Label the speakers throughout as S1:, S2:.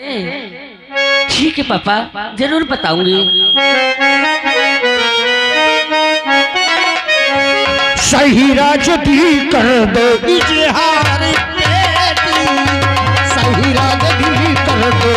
S1: ठीक है पापा, जरूर बताऊंगी।
S2: सही राजदी कर दो इजहार बेटी, सही राजदी कर दो।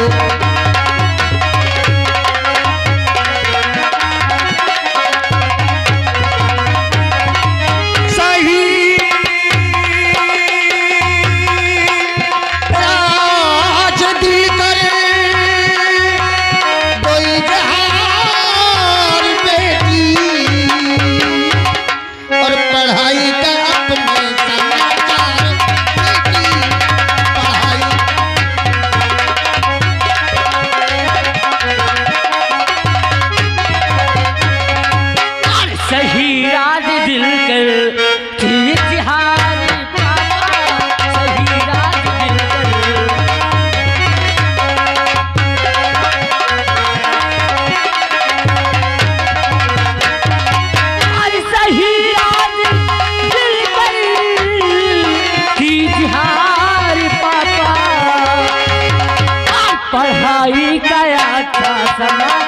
S1: पढ़ाई का अच्छा समाचार,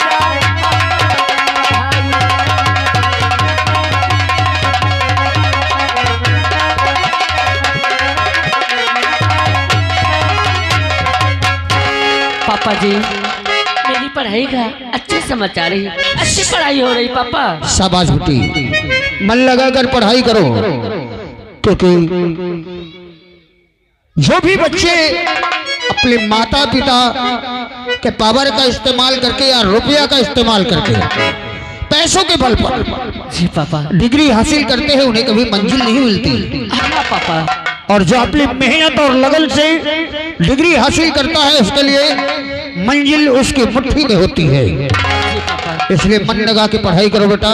S1: पापा जी मेरी पढ़ाई का अच्छे समाचार है, अच्छी पढ़ाई हो रही पापा।
S2: शाबाश बेटी, मन लगाकर पढ़ाई करो, क्योंकि जो भी बच्चे अपने माता पिता के पावर का इस्तेमाल करके या रुपया का इस्तेमाल करके पैसों के बल पर
S1: जी पापा
S2: डिग्री हासिल करते हैं, उन्हें कभी मंजिल नहीं मिलती।
S1: हाँ पापा,
S2: और जो अपनी मेहनत और लगन से डिग्री हासिल करता है उसके लिए मंजिल उसकी मुट्ठी में होती है। इसलिए मन लगा के पढ़ाई करो बेटा।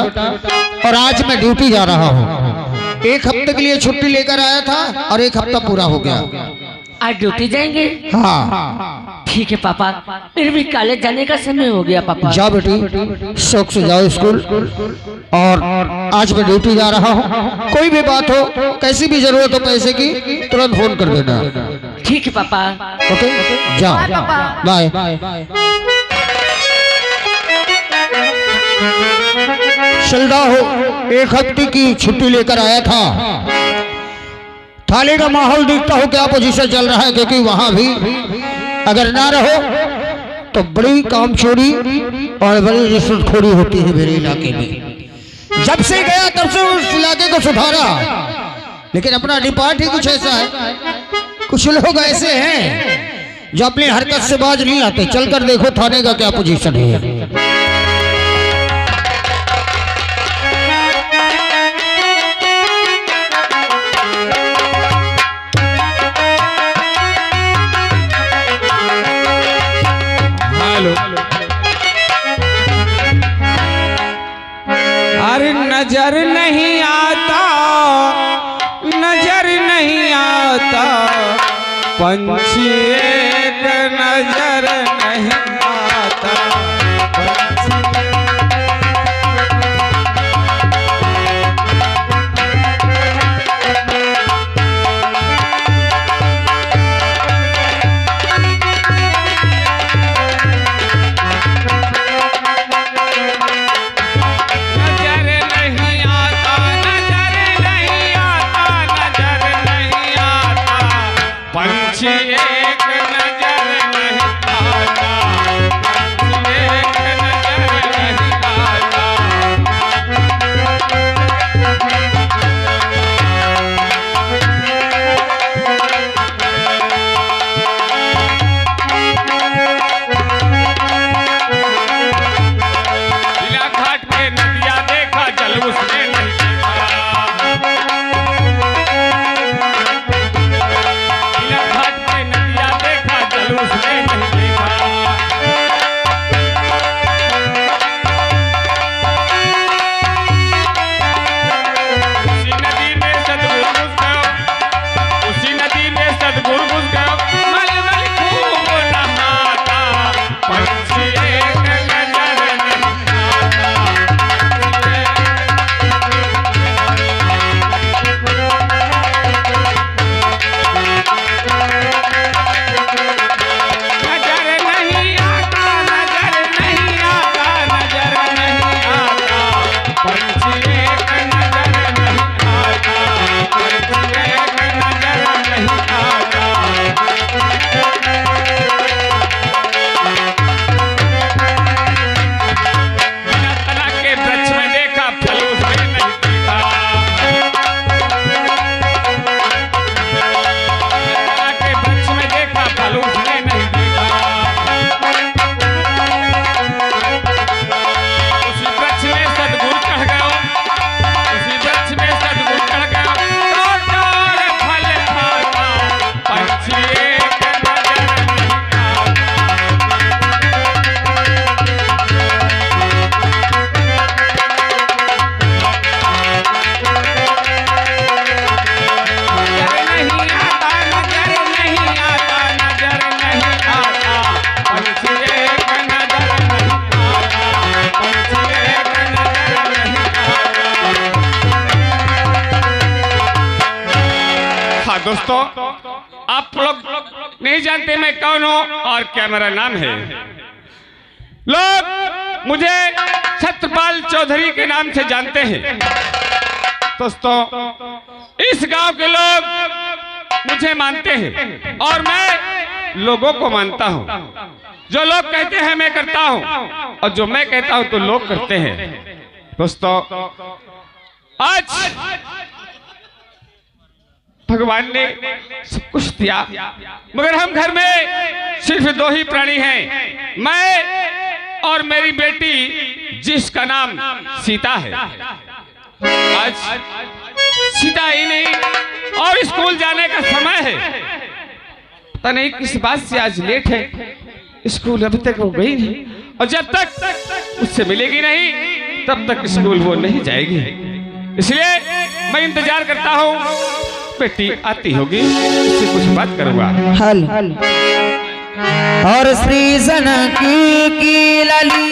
S2: और आज मैं ड्यूटी जा रहा हूँ, एक हफ्ते के लिए छुट्टी लेकर आया था और एक हफ्ता पूरा हो गया।
S1: आज ड्यूटी जाएंगे?
S2: हाँ
S1: ठीक है पापा, फिर भी कॉलेज जाने का समय हो गया पापा।
S2: जाओ बेटी, शौक से जाओ स्कूल। और आज मैं ड्यूटी जा रहा हूँ, कोई भी बात हो, कैसी भी जरूरत हो पैसे की, तुरंत फोन कर देना।
S1: ठीक है पापा।
S2: ओके, जाओ, बाय। चलदा हो, एक हफ्ते की छुट्टी लेकर आया था। थाने का माहौल देखता हो क्या पोजीशन चल रहा है, क्योंकि वहां भी अगर ना रहो तो बड़ी काम चोरी और बड़ी रिश्वतखोरी होती है मेरे इलाके में। जब से गया तब से उस इलाके को सुधारा, लेकिन अपना डिपार्ट ही कुछ ऐसा है। कुछ लोग ऐसे हैं जो अपनी हरकत से बाज नहीं आते। चलकर देखो थाने का क्या पोजीशन है।
S3: अरे नजर नहीं आता, नजर नहीं आता, पंछी एक नजर नहीं आता। दोस्तों, आप लोग नहीं जानते मैं कौन हूं और क्या मेरा नाम है। लोग मुझे छत्रपाल चौधरी के नाम से जानते हैं। दोस्तों, इस गांव के लोग मुझे मानते हैं और मैं लोगों को मानता हूं। जो लोग कहते हैं मैं करता हूं और जो मैं कहता हूं तो लोग करते हैं। दोस्तों, आज भगवान ने सब कुछ दिया, मगर हम घर में सिर्फ 2 ही प्राणी हैं, मैं और मेरी बेटी, जिसका नाम सीता है। आज सीता ही नहीं और स्कूल जाने का समय है। पता नहीं किस बात से आज लेट है, स्कूल अभी तक वो गई नहीं और जब तक उससे मिलेगी नहीं तब तक स्कूल वो नहीं जाएगी। इसलिए मैं इंतजार करता हूँ, बेटी आती होगी, उससे कुछ बात करूंगा।
S2: हल और श्री जनकी की लाली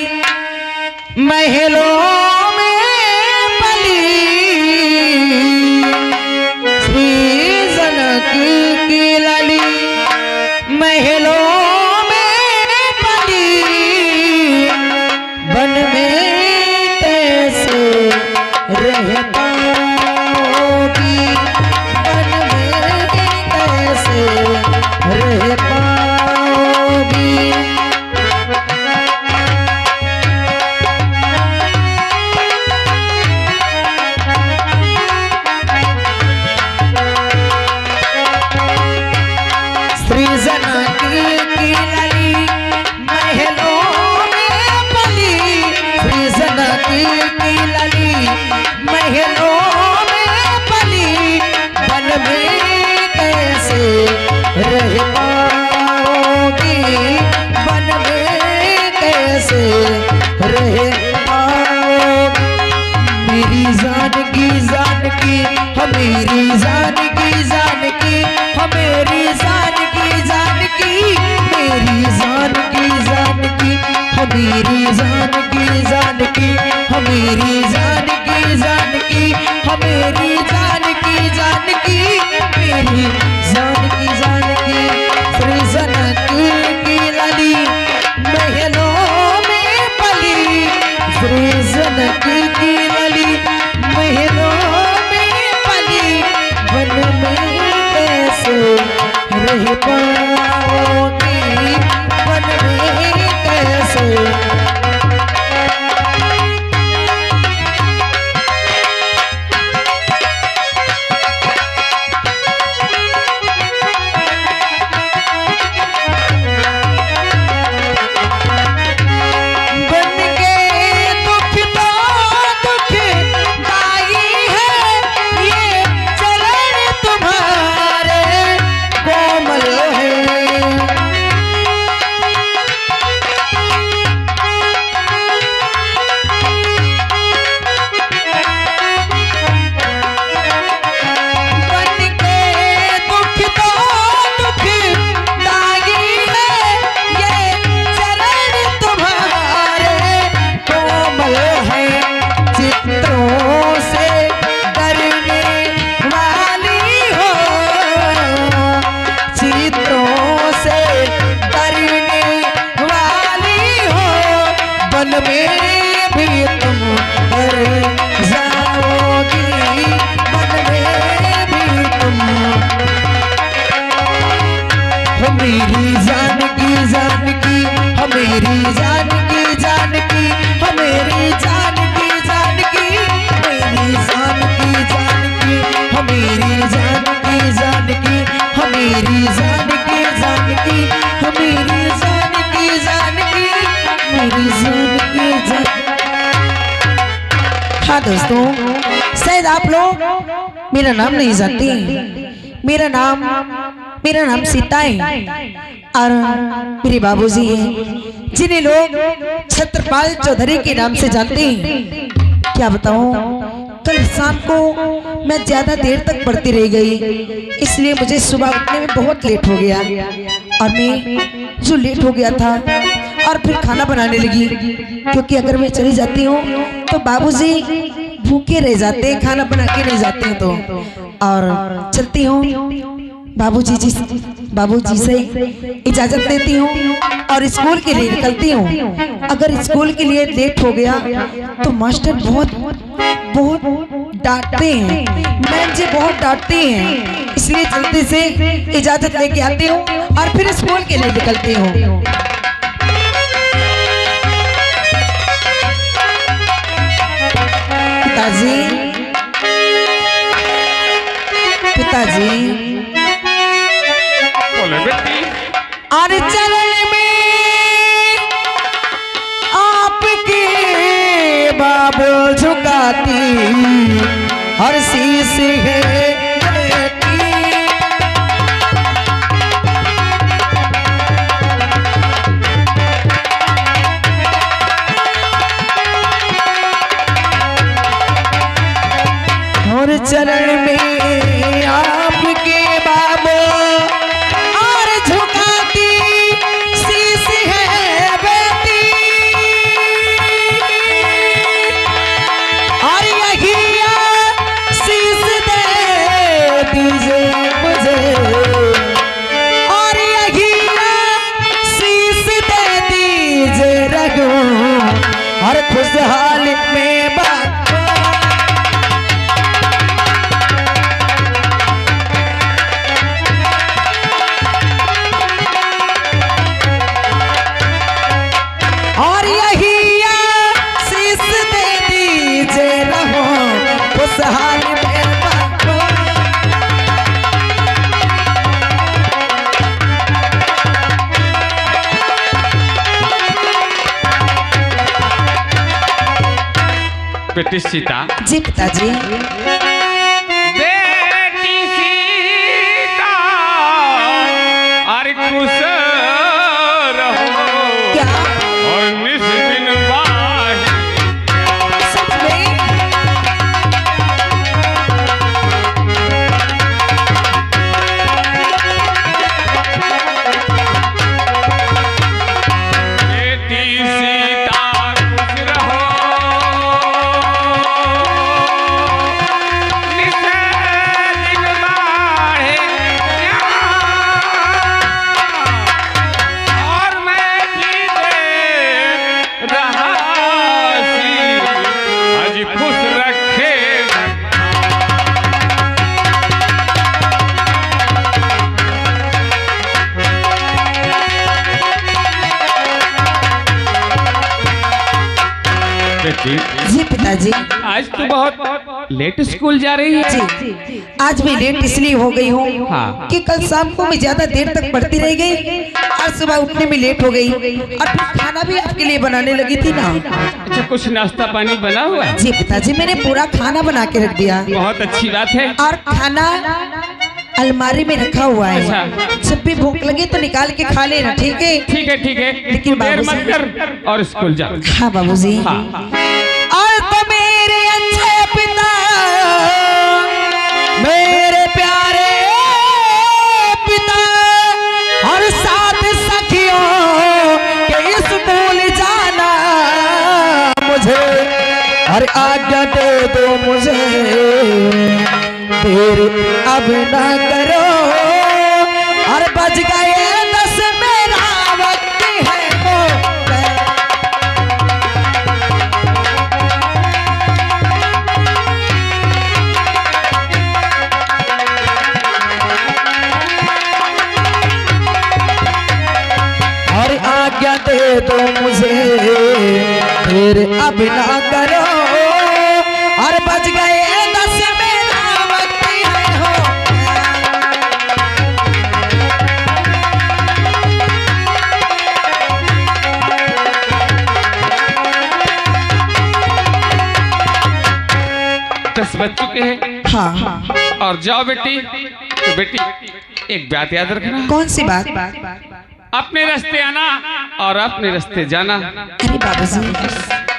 S2: महलों में पली, श्री जनकी की लाली महलों में पली, वन में कैसे रह पाओगी, वन में कैसे रह पाओगी। श्री जनकी की लाली महलों में पली, श्री जनकी की लाली महलों में पली, वन में कैसे रह पाओगी, वन में कैसे रह पाओगी। मेरी जानकी जानकी मेरी जानकी जानकी मेरी जानकी जानकी मेरी जानकी जानकी मेरी जानकी जानकी मेरी जानकी जानकी मेरी जानकी जानकी मेरी जानकी जानकी। श्री जनकी की लाली महलों में पली, श्री जनकी की लाली महलों में पली, वन में कैसे रह पाओगी, वन में कैसे। मेरी जानकी जानकी मेरी जानकी जानकी मेरी जानकी जानकी मेरी जानकी जानकी मेरी जानकी जानकी मेरी जानकी जानकी मेरी जानकी जानकी मेरी जानकी जानकी। हाँ दोस्तों, शायद आप लोग मेरा नाम नहीं जानते। मेरा नाम सीता है और मेरे बाबूजी हैं जिन्हें लोग छत्रपाल चौधरी के नाम से जानते हैं। क्या बताऊं, कल शाम को मैं ज्यादा देर तक पढ़ती रह गई, इसलिए मुझे सुबह उठने में बहुत लेट हो गया और मैं जो लेट हो गया था और फिर खाना बनाने लगी, क्योंकि अगर मैं चली जाती हूँ तो बाबूजी भूखे रह जाते हैं, खाना बना के नहीं जाते हैं। तो और चलती हूँ
S4: बाबूजी से इजाजत लेती हूँ और स्कूल के लिए निकलती हूँ। अगर स्कूल के लिए लेट हो गया तो मास्टर बहुत डांटते हैं, मैम जी बहुत डांटते हैं, इसलिए जल्दी से इजाजत लेके आती हूँ और फिर स्कूल के लिए निकलती हूँ। पिताजी
S3: बोले बेटी।
S4: और चरण में आपके बाबू झुकाती हर शीश है बेटी। और चरण में आपके बाबू और झुकाती शीश है बेटी। और यही शीश दे दीजिए मुझे, और यही शीश दे दीजिए रघु हर खुशहाल में बात। और यही शीश दे दीजिए रहो खुशहाल में बाबू।
S3: बेटी सीता।
S4: जी पिताजी।
S3: बेटी सीता अरे खुश रहो
S4: क्या
S3: और निस दिन बाही।
S4: सच में?
S3: बेटी सीता खुश रहो निस दिन बाहे। और मैं भी दे रहा सी आज खुश रखे। बेटी
S4: जी पिताजी।
S3: आज तो बहुत लेट स्कूल जा रही है।
S4: जी आज मैं लेट इसलिए हो गई हूँ
S3: हाँ।
S4: कि कल शाम को मैं ज्यादा देर तक पढ़ती रह गई और सुबह उठने में लेट हो गई और फिर खाना भी आपके लिए बनाने लगी थी ना।
S3: अच्छा कुछ नाश्ता पानी बना हुआ है?
S4: जी पिताजी मैंने पूरा खाना बना के रख दिया
S3: बहुत अच्छी बात है।
S4: और खाना अलमारी में रखा हुआ है,
S3: अच्छा।
S4: जब भी भूख लगे तो निकाल के खा लेना। ठीक है?
S3: ठीक है ठीक है
S4: लेकिन
S3: देर
S4: बाबूजी-
S3: मत कर और स्कूल जा।
S4: हाँ बाबूजी।
S3: हाँ।
S4: और तो मेरे अच्छे पिता मेरे प्यारे पिता और साथ सखियों के स्कूल जाना मुझे और आज्ञा दे दो मुझे, देर अब ना करो और बज गए 10 मेरा वक्त है वो। और आज्ञा दे दो मुझे, देर अब ना करो और बज गए 10 मेरा वक्त है हो।
S3: दस बज चुके हैं।
S4: हाँ
S3: और जाओ बेटी। तो बेटी एक बात याद रखना,
S4: कौन सी बात?
S3: अपने रास्ते आना और अपने रास्ते जाना।
S4: अरे बाबूजी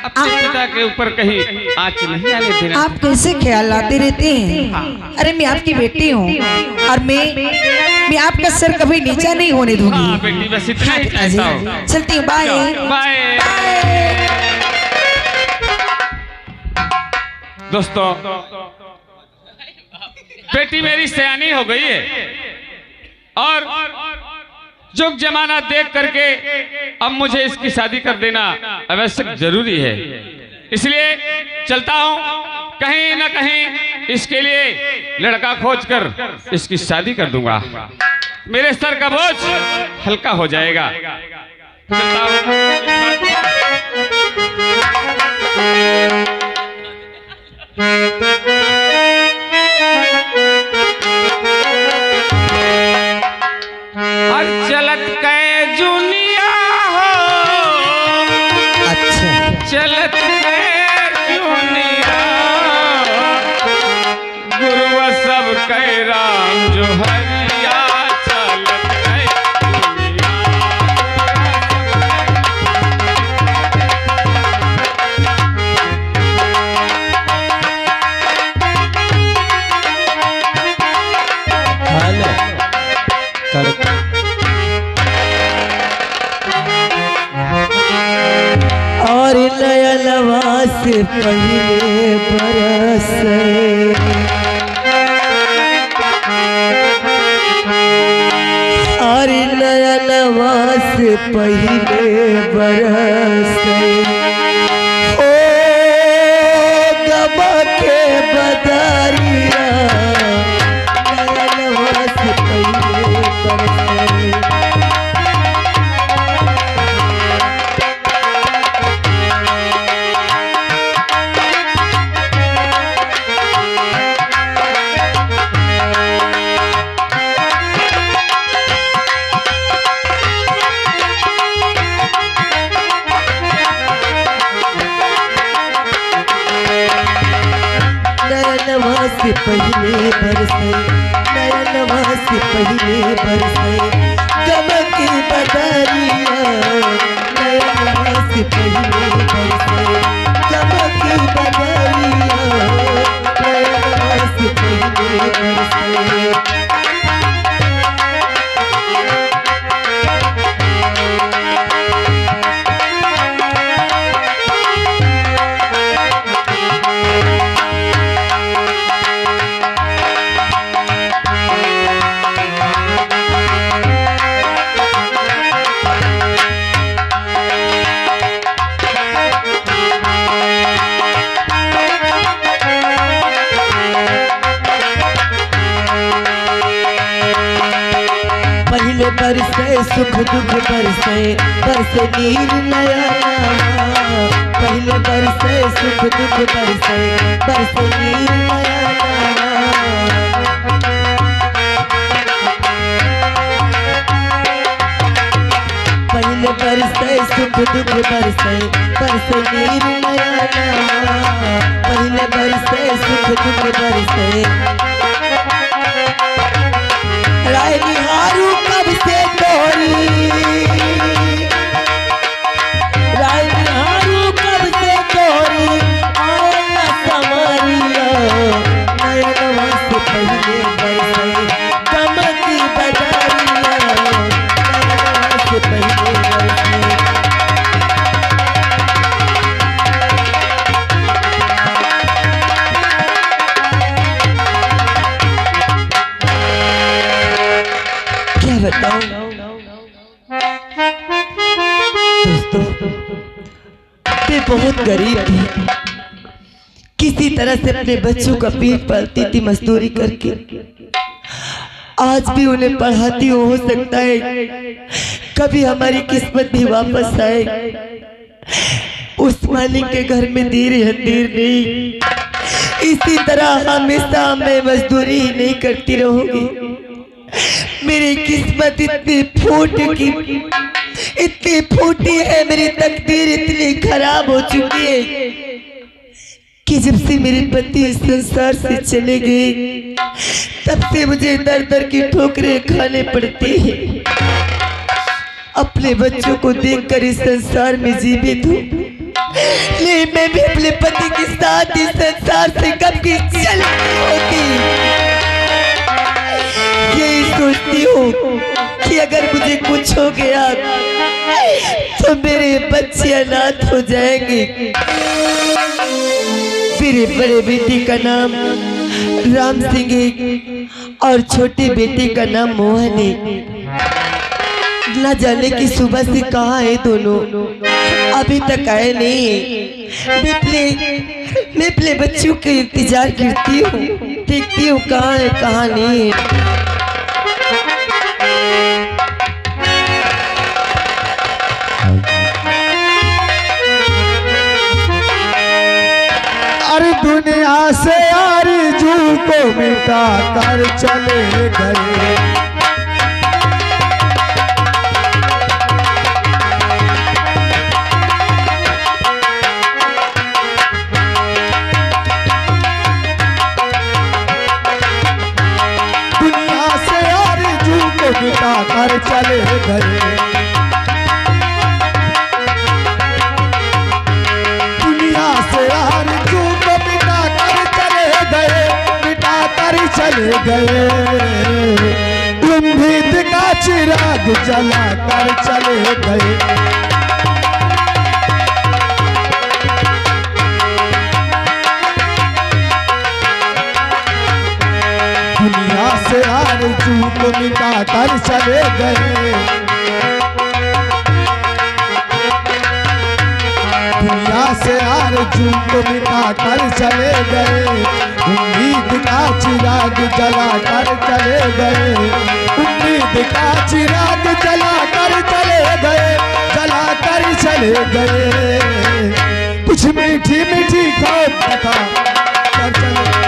S3: अपने पिता के ऊपर कहीं आँच नहीं आने देना।
S4: आप कैसे ख्याल लाते रहते हैं? अरे मैं आपकी बेटी हूँ और मैं आपका सर कभी नीचा नहीं होने
S3: हाँ
S4: दूंगी।
S3: बेटी बस इतना ही
S4: पिताजी,
S3: चाहता हूँ।
S4: चलती हूँ। Bye
S3: bye. दोस्तों बेटी मेरी सयानी हो गई है, और जुग जमाना देख करके अब मुझे इसकी शादी कर देना आवश्यक जरूरी है। इसलिए चलता हूँ, कहीं ना कहीं इसके लिए लड़का खोजकर इसकी शादी कर दूंगा, मेरे सर का बोझ हल्का हो जाएगा। चलता हूँ। और चलत कै जुनिया हो,
S4: अच्छा
S3: चलत कै जुनिया, गुरुआ सब कै राम जो हरिया, चलत कै जुनिया।
S4: और नया नवा से पहले बरस, और नया नवा से पहले बरस, ओ गबा के बदरिया, नया नवा से पहले बरस। नया से पहले बरसे, नया नवा से पहले बरसे, गम की बदरिया, नया नवा से पहले बरसे, गम की बदरिया, नया नवा से पहले बरसे। पहले बरसे सुख दुख बरसे, बरसे नीर नया नवा, पहले बरसे सुख दुख बरसे, बरसे नीर नया नवा। पहले बरसे सुख दुख बरसे, बरसे नीर नया नवा, पहले बरसे सुख दुख बरसे। राय निहारू कब से तोरी, राय निहारू कब से तोरी, आया समारिया, नया नवा से पहले बरसे, गम की बदरिया, नया नवा से पहले बरसे। क्या बताऊं दोस्तों, मैं बहुत गरीब थी, किसी तरह से अपने बच्चों का पेट पालती थी मजदूरी करके। आज भी उन्हें पढ़ाती हूँ, हो सकता है कभी हमारी किस्मत भी वापस आए। उस मालिक के घर में देर है देर नहीं, इसी तरह हमेशा मैं मजदूरी ही नहीं करती रहूंगी। मेरी किस्मत इतनी फूटी है, मेरी तकदीर इतनी खराब हो चुकी है कि जब से मेरे पति इस संसार से चले गए, तब से मुझे दर दर की ठोकरें खाने पड़ती हैं। अपने बच्चों को देखकर इस संसार में जीवित हूँ, लेकिन मैं भी अपने पति के साथ इस संसार से कब की चली होती। यही सोचती हूँ कि अगर मुझे कुछ हो गया तो मेरे बच्चे अनाथ हो जाएंगे। मेरे बड़े बेटे का नाम राम सिंह है
S5: और छोटे बेटे का नाम मोहन है। ना जाने कि सुबह से कहाँ है दोनों, अभी तक आए नहीं है। मैं अपने बच्चों का इंतजार करती हूँ, देखती हूँ कहाँ है कहाँ नहीं है।
S6: अरे दुनिया से आरज़ू को मिटा कर चले गए। दुनिया से आरज़ू को मिटा कर चले गए। दुनिया से आरज़ू को मिटा कर चले गए। उम्मीद का चिराग जला कर चले गए। दुनिया से आरज़ू को मिटा कर चले गए। दुनिया से आरज़ू को मिटा कर चले गए। उम्मीद का चिराग जला कर चले गए। उम्मीद का चिराग जला कर चले गए, जला कर चले गए। कुछ मीठी मीठी खबर था कर चले गए।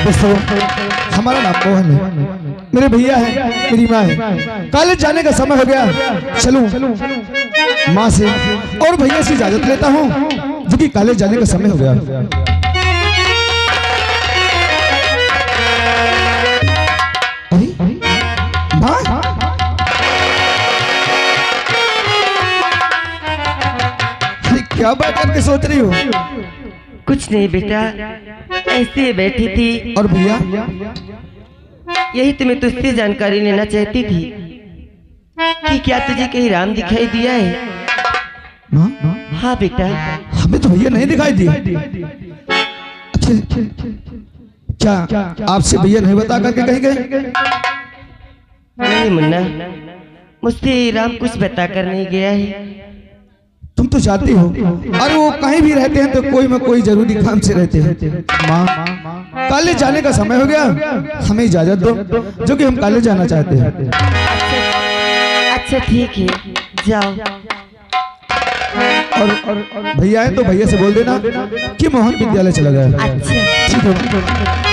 S6: दोस्तों, हमारा नाम मोहन है, मेरे भैया है, मेरी माँ है। कॉलेज जाने का समय हो गया, चलूं माँ से और भैया से इजाजत लेता हूँ, जो कि कॉलेज जाने का समय हो गया। माँ, क्या बात करके सोच रही हो?
S5: कुछ नहीं बेटा, ऐसे बैठी थी।
S6: और भैया?
S5: यही तो मैं तुझसे जानकारी लेना चाहती थी कि क्या तुझे कहीं राम दिखाई दिया है?
S6: माँ?
S5: हाँ बेटा।
S6: हमें तो भैया नहीं दिखाई दिए। अच्छा, क्या आपसे भैया नहीं बता करके कहीं गए?
S5: नहीं मुन्ना, मुझसे राम कुछ बता कर नहीं गया है।
S6: तुम तो जानती हो, और वो कहीं भी रहते हैं तो कोई में कोई जरूरी काम से रहते हैं। माँ, कॉलेज जाने का समय हो गया, हमें इजाजत दो, जो कि हम कॉलेज जाना चाहते हैं।
S5: अच्छा ठीक है, जाओ।
S6: और भैया है तो भैया से बोल देना कि मोहन विद्यालय चला गया।
S5: अच्छा
S6: ठीक है।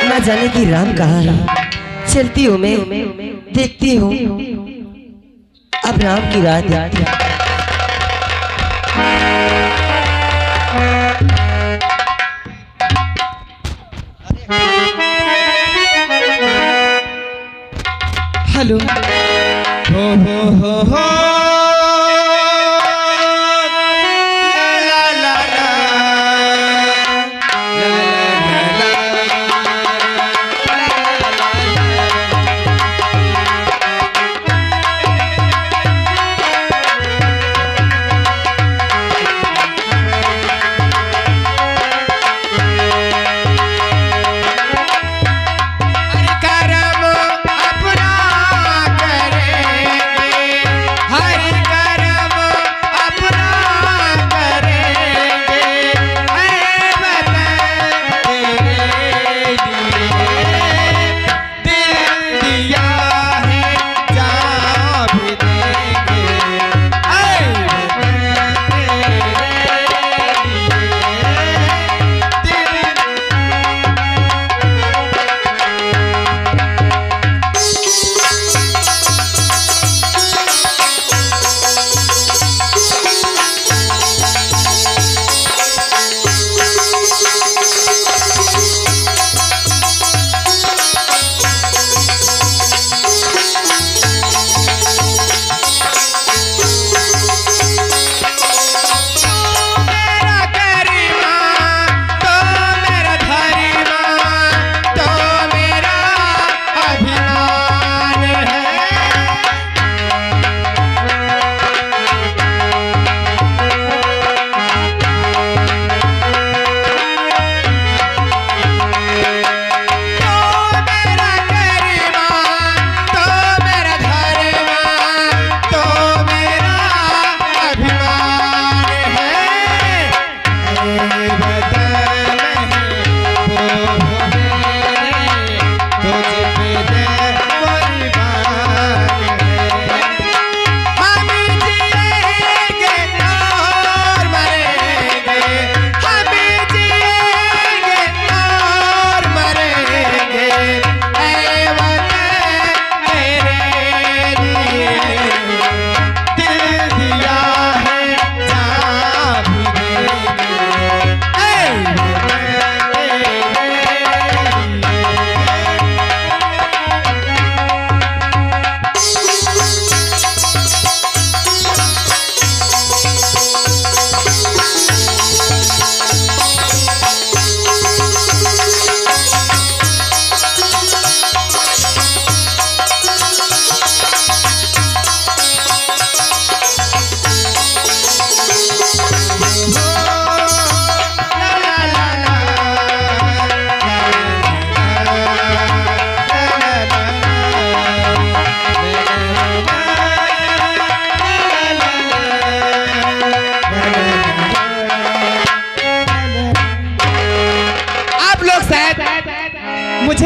S5: ना जाने कि राम कहाँ है। चलती हूँ मैं, देखती हूँ अब राम की रात है। हेलो,
S6: हो
S3: कर्म अपना करेंगे, हर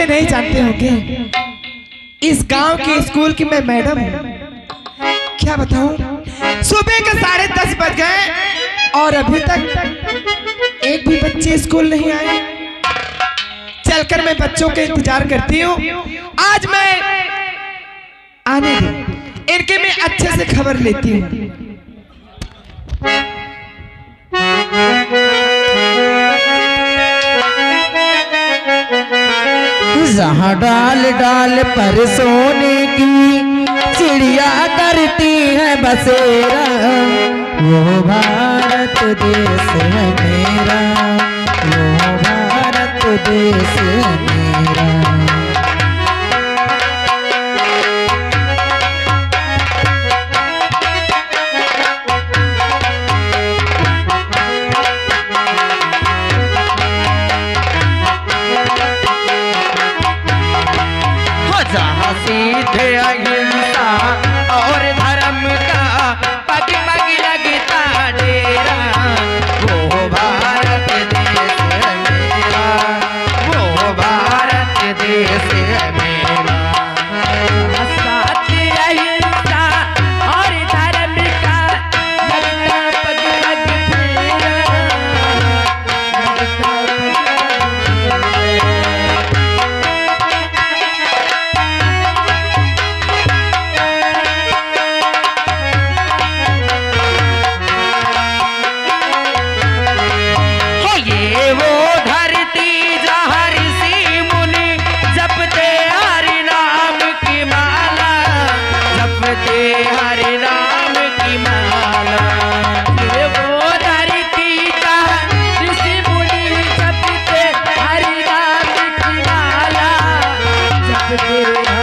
S5: मुझे नहीं जानते हो क्या? इस गांव के स्कूल की मैं मैडम हूँ। क्या बताऊं, सुबह के 10:30 बज गए और अभी तक एक भी बच्चे स्कूल नहीं आए। चलकर मैं बच्चों के इंतजार करती हूँ। आज मैं आने दो, इनके मैं अच्छे से खबर लेती हूँ।
S2: जहाँ डाल डाल पर सोने की चिड़िया करती है बसेरा, वो भारत देश है मेरा, वो भारत देश है मेरा।
S7: सीधे अहिंसा और धर्म का पग पग लगता डेरा,